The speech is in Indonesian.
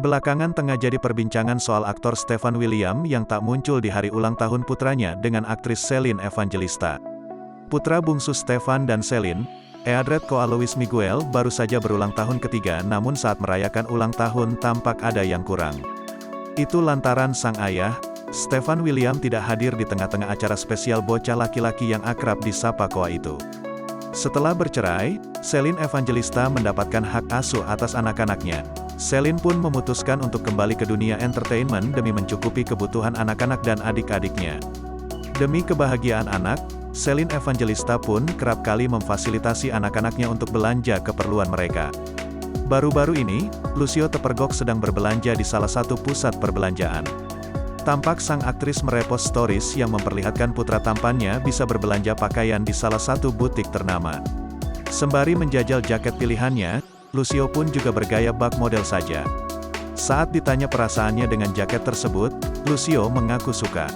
Belakangan tengah jadi perbincangan soal aktor Stefan William yang tak muncul di hari ulang tahun putranya dengan aktris Celine Evangelista. Putra bungsu Stefan dan Celine, Eadretko Alois Miguel, baru saja berulang tahun ketiga, namun saat merayakan ulang tahun tampak ada yang kurang. Itu lantaran sang ayah, Stefan William, tidak hadir di tengah-tengah acara spesial bocah laki-laki yang akrab disapa Koa itu. Setelah bercerai, Celine Evangelista mendapatkan hak asuh atas anak-anaknya. Celine pun memutuskan untuk kembali ke dunia entertainment demi mencukupi kebutuhan anak-anak dan adik-adiknya. Demi kebahagiaan anak, Celine Evangelista pun kerap kali memfasilitasi anak-anaknya untuk belanja keperluan mereka. Baru-baru ini, Lucio Tepergok sedang berbelanja di salah satu pusat perbelanjaan. Tampak sang aktris merepost stories yang memperlihatkan putra tampannya bisa berbelanja pakaian di salah satu butik ternama. Sembari menjajal jaket pilihannya, Lucio pun juga bergaya bak model saja. Saat ditanya perasaannya dengan jaket tersebut, Lucio mengaku suka.